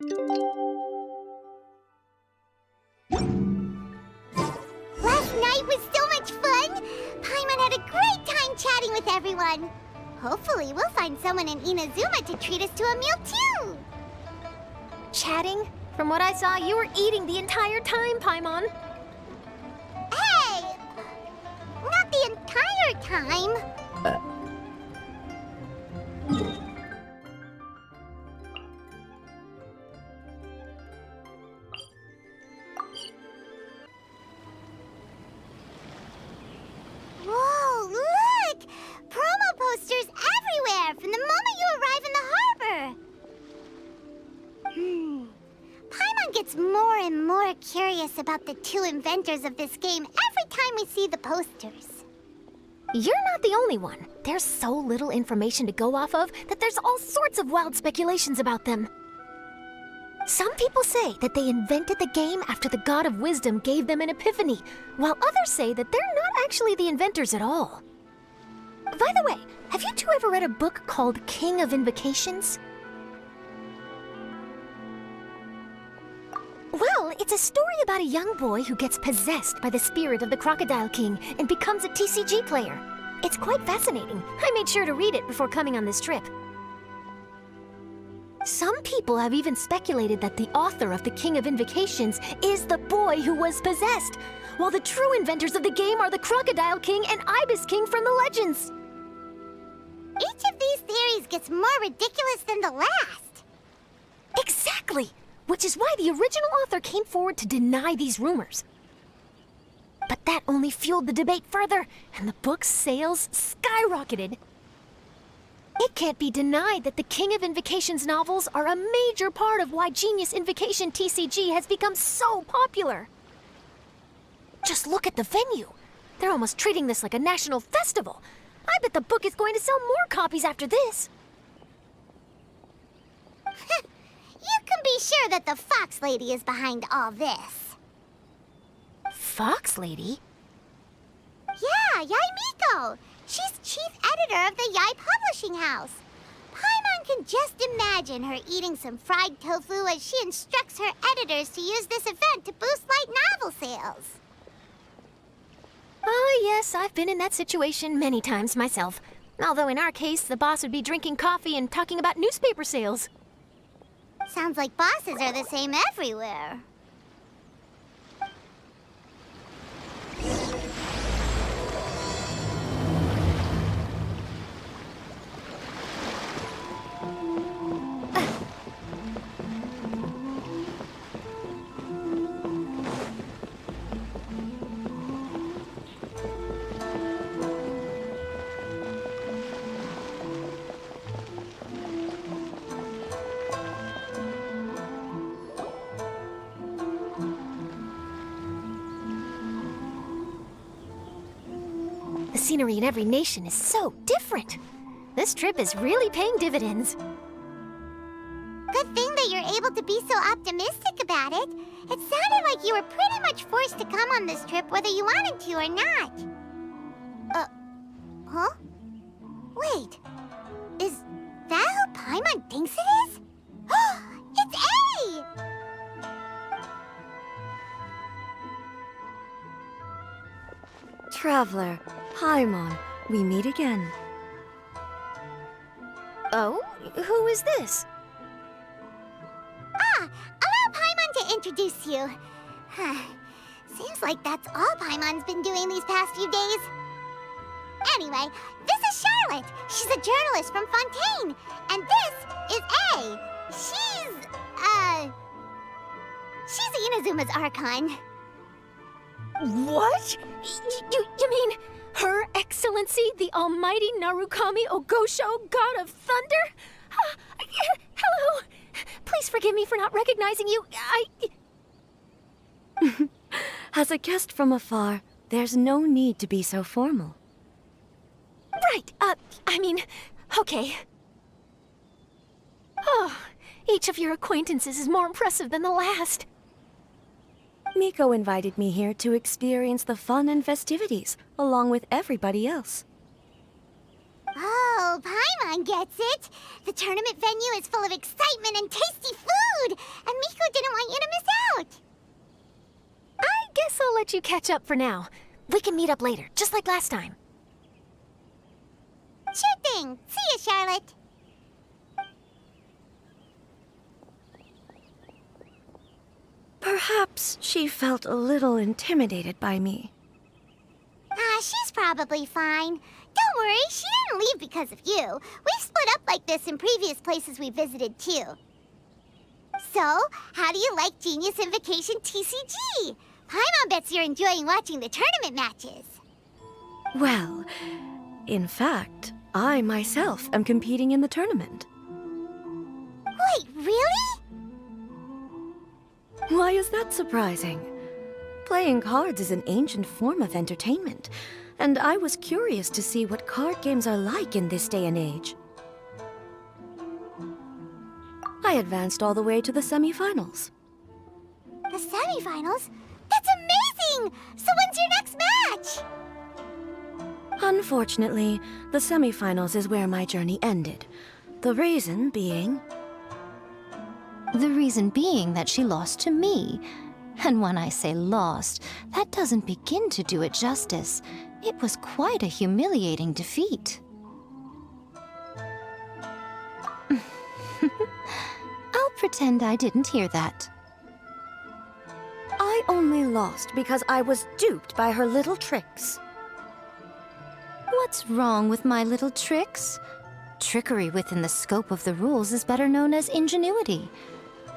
Last night was so much fun! Paimon had a great time chatting with everyone. Hopefully, we'll find someone in Inazuma to treat us to a meal too! Chatting? From what I saw, you were eating the entire time, Paimon. Hey! Not the entire time! Whoa, look! Promo posters everywhere from the moment you arrive in the harbor! Paimon gets more and more curious about the two inventors of this game every time we see the posters. You're not the only one. There's so little information to go off of that there's all sorts of wild speculations about them. Some people say that they invented the game after the God of Wisdom gave them an epiphany, while others say that they're not actually the inventors at all. By the way, have you two ever read a book called King of Invocations? Well, it's a story about a young boy who gets possessed by the spirit of the Crocodile King and becomes a TCG player. It's quite fascinating. I made sure to read it before coming on this trip. Some people have even speculated that the author of the King of Invocations is the boy who was possessed, while the true inventors of the game are the Crocodile King and Ibis King from the legends. Each of these theories gets more ridiculous than the last. Exactly! Which is why the original author came forward to deny these rumors. But that only fueled the debate further, and the book's sales skyrocketed. It can't be denied that the King of Invocations novels are a major part of why Genius Invocation TCG has become so popular. Just look at the venue. They're almost treating this like a national festival. I bet the book is going to sell more copies after this. You can be sure that the Fox Lady is behind all this. Fox Lady? Yeah, Yai Miko. She's chief editor of the Yai Publishing House. Paimon can just imagine her eating some fried tofu as she instructs her editors to use this event to boost light novel sales. Oh, yes, I've been in that situation many times myself. Although in our case, the boss would be drinking coffee and talking about newspaper sales. Sounds like bosses are the same everywhere. The scenery in every nation is so different. This trip is really paying dividends. Good thing that you're able to be so optimistic about it. It sounded like you were pretty much forced to come on this trip whether you wanted to or not. Huh? Wait. Is that who Paimon thinks it is? It's A! Traveler, Paimon, we meet again. Oh? Who is this? Allow Paimon to introduce you. Seems like that's all Paimon's been doing these past few days. Anyway, this is Charlotte. She's a journalist from Fontaine. And this is A. She's Inazuma's Archon. What? You mean Her Excellency, the Almighty Narukami Ogosho, God of Thunder? Hello. Please forgive me for not recognizing you. As a guest from afar, there's no need to be so formal. Right, okay. Oh, each of your acquaintances is more impressive than the last. Miko invited me here to experience the fun and festivities, along with everybody else. Oh, Paimon gets it. The tournament venue is full of excitement and tasty food. you catch up for now? We can meet up later, just like last time. Sure thing. See you, Charlotte. Perhaps she felt a little intimidated by me. She's probably fine. Don't worry, she didn't leave because of you. We've split up like this in previous places we visited, too. So, how do you like Genius Invocation TCG? Paimon bets you're enjoying watching the tournament matches. Well, in fact, I myself am competing in the tournament. Wait, really? Why is that surprising? Playing cards is an ancient form of entertainment, and I was curious to see what card games are like in this day and age. I advanced all the way to the semifinals. The semifinals? That's amazing! So when's your next match? Unfortunately, the semifinals is where my journey ended. The reason being... The reason being that she lost to me. And when I say lost, that doesn't begin to do it justice. It was quite a humiliating defeat. I'll pretend I didn't hear that. I only lost because I was duped by her little tricks. What's wrong with my little tricks? Trickery within the scope of the rules is better known as ingenuity.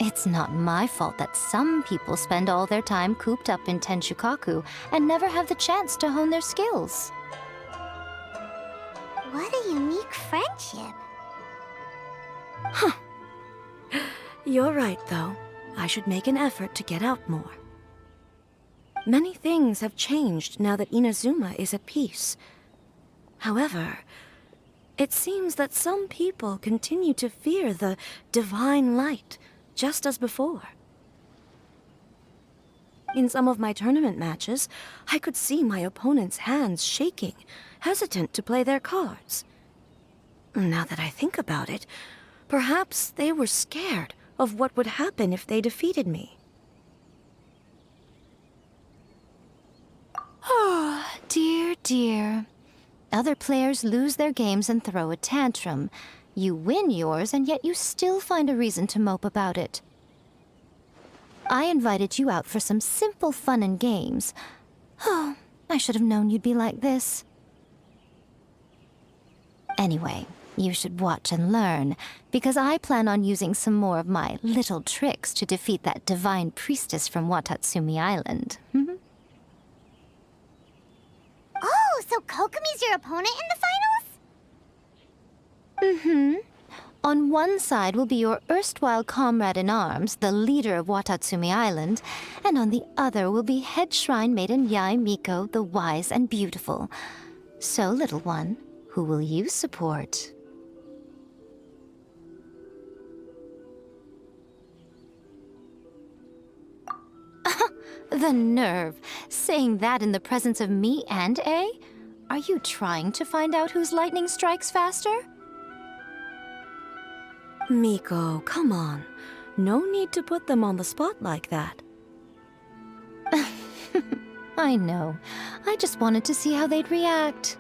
It's not my fault that some people spend all their time cooped up in Tenshukaku and never have the chance to hone their skills. What a unique friendship. You're right, though. I should make an effort to get out more. Many things have changed now that Inazuma is at peace. However, it seems that some people continue to fear the divine light, just as before. In some of my tournament matches, I could see my opponent's hands shaking, hesitant to play their cards. Now that I think about it, perhaps they were scared of what would happen if they defeated me. Oh, dear, dear. Other players lose their games and throw a tantrum. You win yours, and yet you still find a reason to mope about it. I invited you out for some simple fun and games. Oh, I should have known you'd be like this. Anyway, you should watch and learn, because I plan on using some more of my little tricks to defeat that divine priestess from Watatsumi Island. Oh, so Kokomi's your opponent in the finals? Mm-hmm. On one side will be your erstwhile comrade-in-arms, the leader of Watatsumi Island, and on the other will be head shrine maiden Yae Miko, the wise and beautiful. So, little one, who will you support? The nerve! Saying that in the presence of me and A? Are you trying to find out whose lightning strikes faster? Miko, come on. No need to put them on the spot like that. I know. I just wanted to see how they'd react.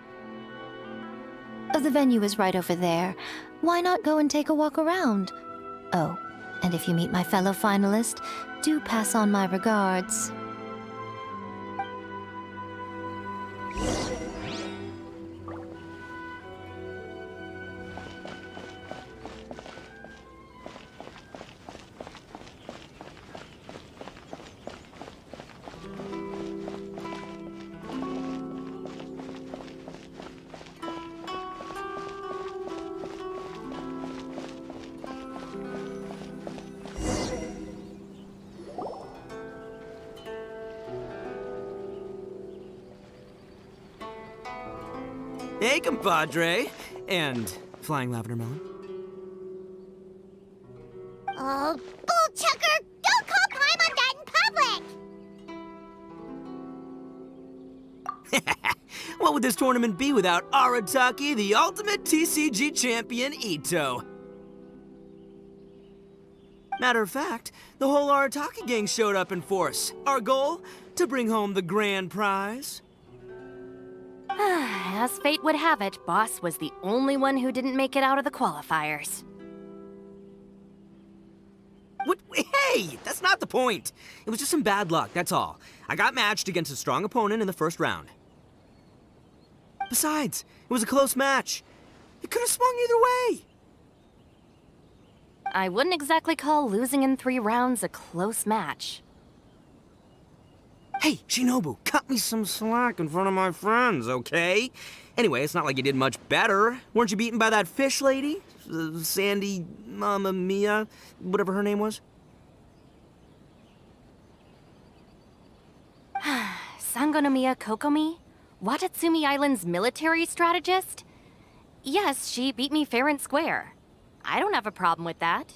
The venue is right over there. Why not go and take a walk around? Oh, and if you meet my fellow finalist, do pass on my regards. Hey, compadre. And flying lavender melon. Oh, bullchucker! Don't call Paimon that in public! What would this tournament be without Arataki, the ultimate TCG champion, Ito? Matter of fact, the whole Arataki gang showed up in force. Our goal? To bring home the grand prize. As fate would have it, Boss was the only one who didn't make it out of the qualifiers. What? Hey, that's not the point. It was just some bad luck, that's all. I got matched against a strong opponent in the first round. Besides, it was a close match. It could have swung either way. I wouldn't exactly call losing in 3 rounds a close match. Hey, Shinobu, cut me some slack in front of my friends, okay? Anyway, it's not like you did much better. Weren't you beaten by that fish lady? Sandy, Mamma Mia, whatever her name was? Sangonomiya Kokomi? Watatsumi Island's military strategist? Yes, she beat me fair and square. I don't have a problem with that.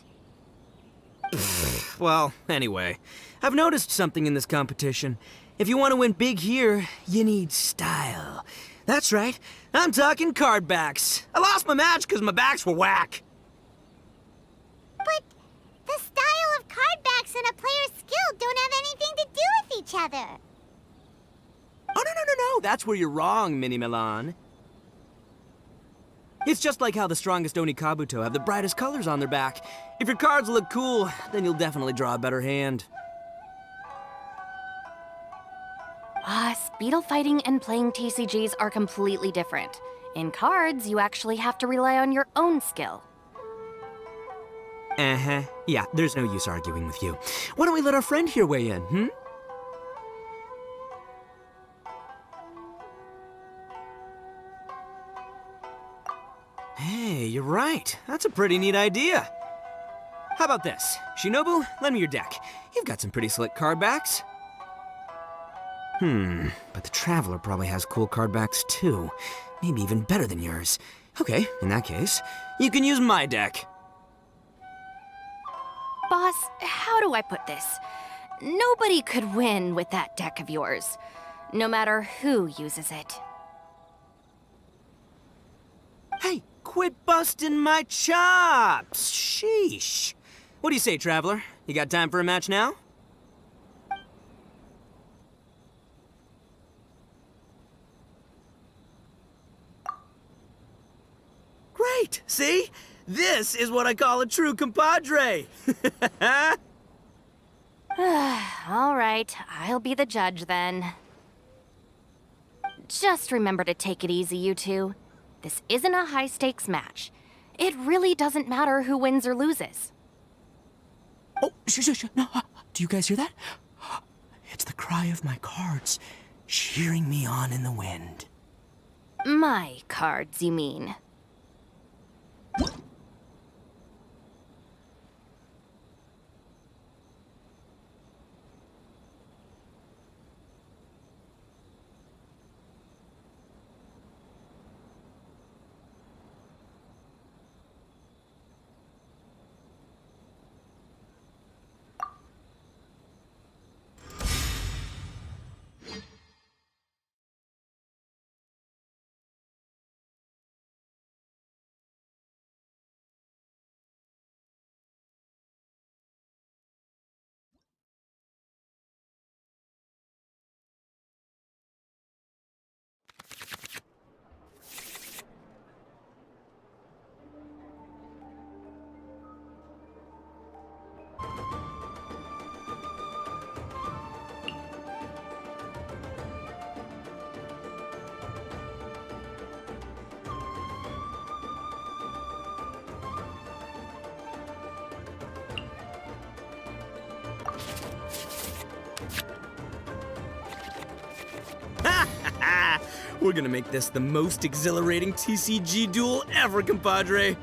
Well, anyway, I've noticed something in this competition. If you want to win big here, you need style. That's right, I'm talking card backs. I lost my match because my backs were whack. But the style of card backs and a player's skill don't have anything to do with each other. Oh, no, that's where you're wrong, Mini Milan. It's just like how the strongest Oni Kabuto have the brightest colors on their back. If your cards look cool, then you'll definitely draw a better hand. Speedle fighting and playing TCGs are completely different. In cards, you actually have to rely on your own skill. Uh-huh. Yeah, there's no use arguing with you. Why don't we let our friend here weigh in, hmm? Hey, you're right. That's a pretty neat idea. How about this? Shinobu, lend me your deck. You've got some pretty slick card backs. But the Traveler probably has cool card backs too. Maybe even better than yours. Okay, in that case, you can use my deck. Boss, how do I put this? Nobody could win with that deck of yours, no matter who uses it. Hey, quit busting my chops! Sheesh. What do you say, Traveler? You got time for a match now? Great! See? This is what I call a true compadre! All right, I'll be the judge then. Just remember to take it easy, you two. This isn't a high-stakes match. It really doesn't matter who wins or loses. Oh, shush. No, do you guys hear that? It's the cry of my cards, cheering me on in the wind. My cards, you mean? We're gonna make this the most exhilarating TCG duel ever, compadre.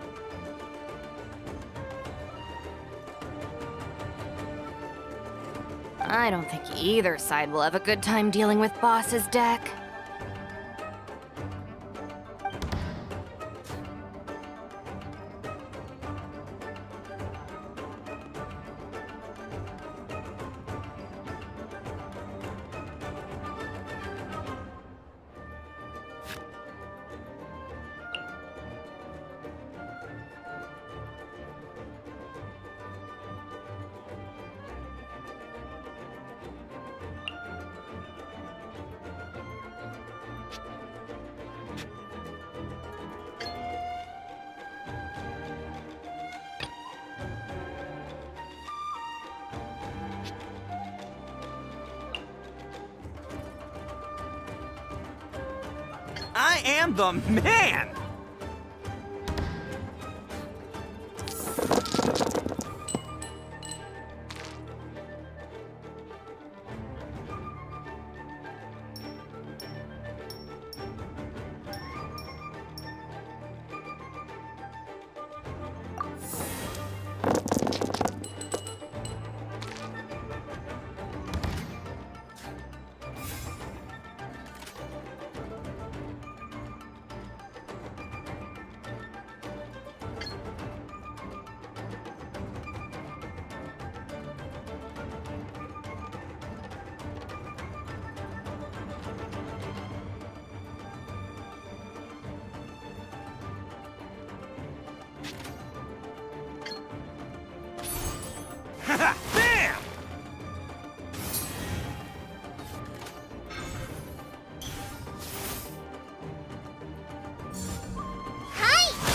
I don't think either side will have a good time dealing with Boss's deck. I am the man! Bam! Hi!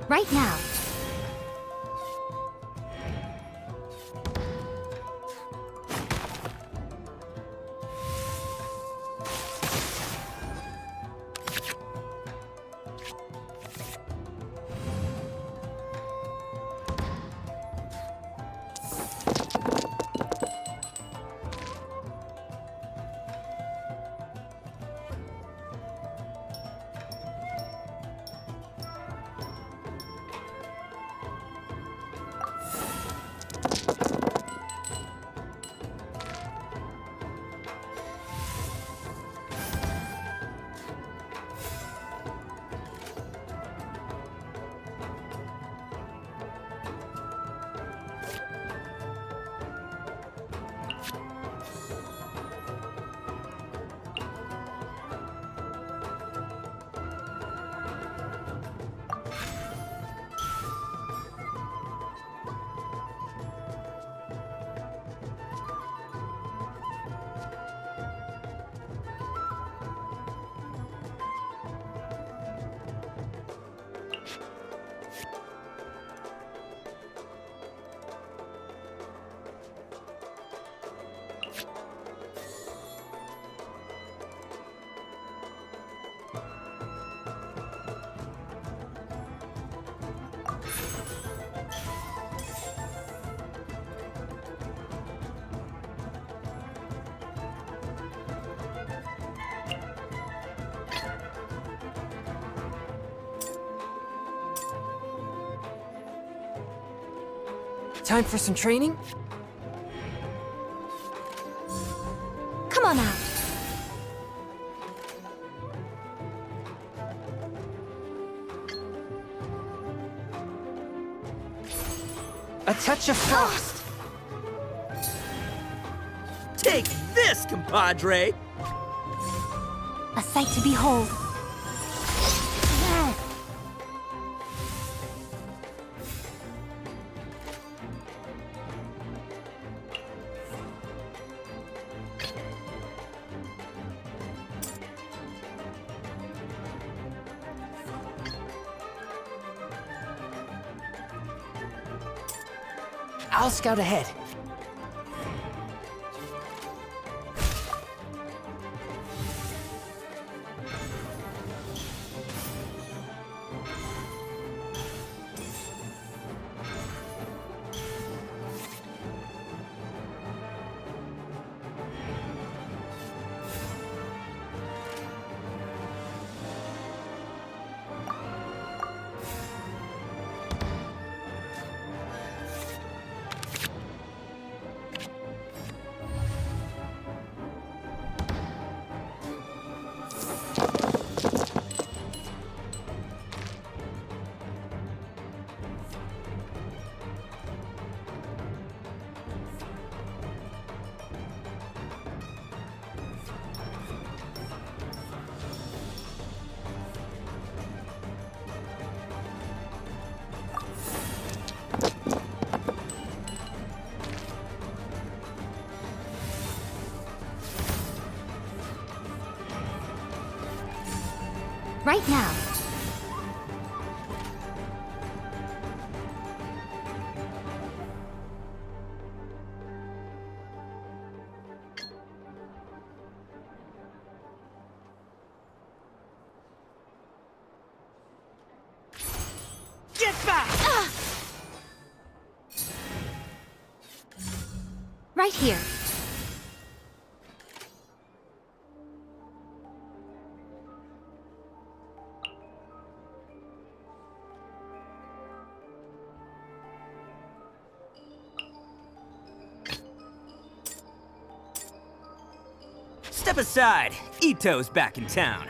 Right now. Time for some training? Come on out. A touch of frost! Take this, compadre! A sight to behold. I'll scout ahead. right now. Get back! Right here. Step aside. Ito's back in town.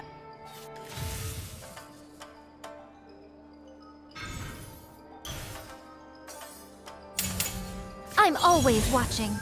I'm always watching.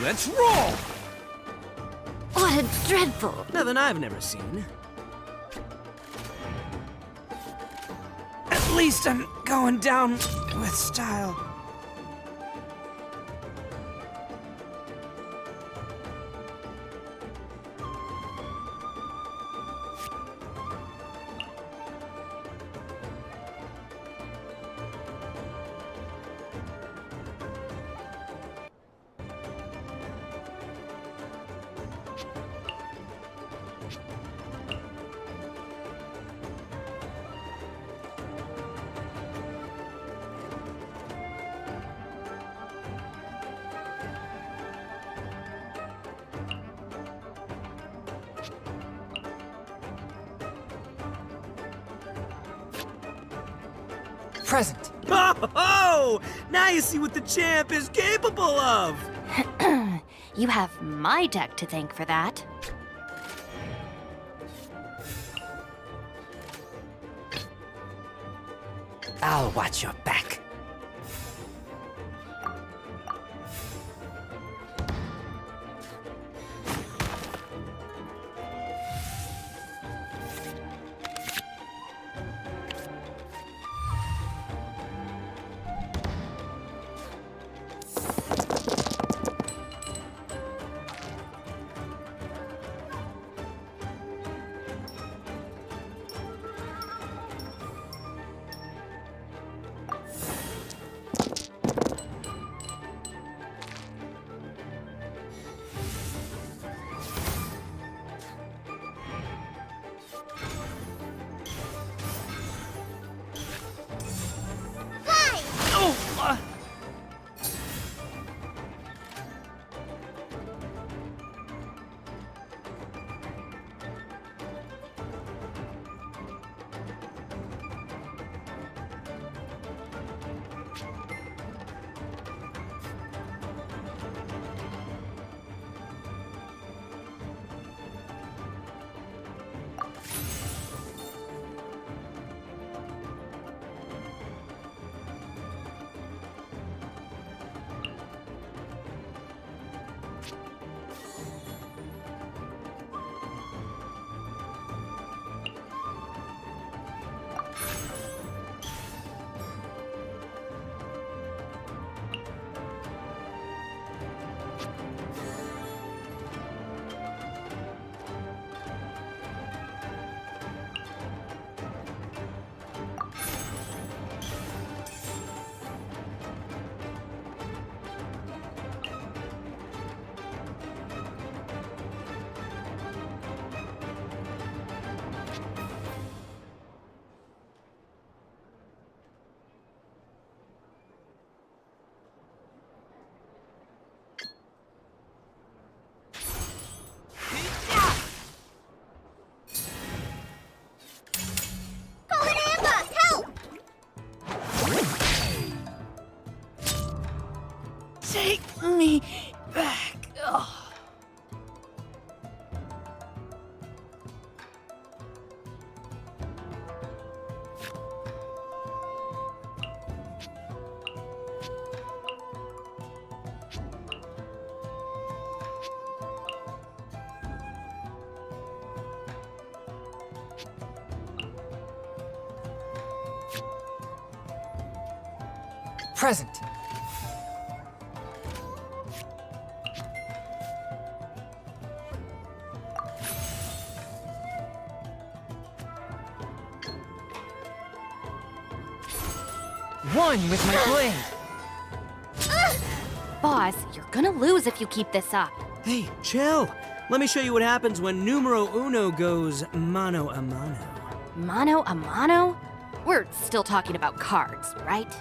Let's roll! What a dreadful... Nothing I've never seen. At least I'm going down with style. Present. Oh! Now you see what the champ is capable of! You have my deck to thank for that. I'll watch your back. Present. One with my blade. Boss, you're gonna lose if you keep this up. Hey, chill. Let me show you what happens when numero uno goes mano a mano. Mano a mano? We're still talking about cards, right?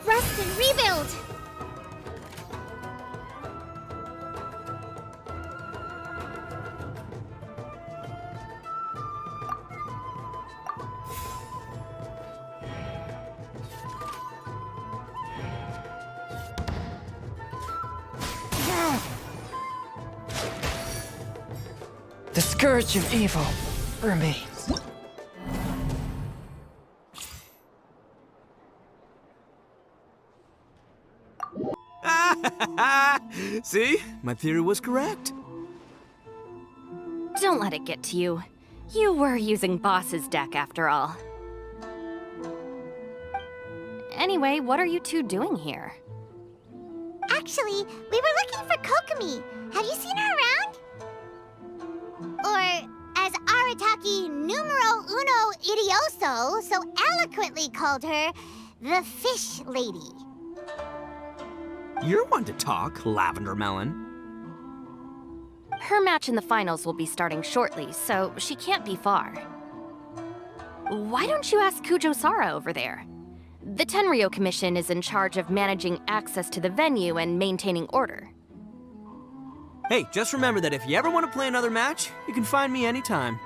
Rest and rebuild! The scourge of evil remains. See? My theory was correct. Don't let it get to you. You were using Boss's deck after all. Anyway, what are you two doing here? Actually, we were looking for Kokomi. Have you seen her around? Or, as Arataki numero uno idioso so eloquently called her, the Fish Lady. You're one to talk, Lavender Melon. Her match in the finals will be starting shortly, so she can't be far. Why don't you ask Kujo-Sara over there? The Tenryo Commission is in charge of managing access to the venue and maintaining order. Hey, just remember that if you ever want to play another match, you can find me anytime.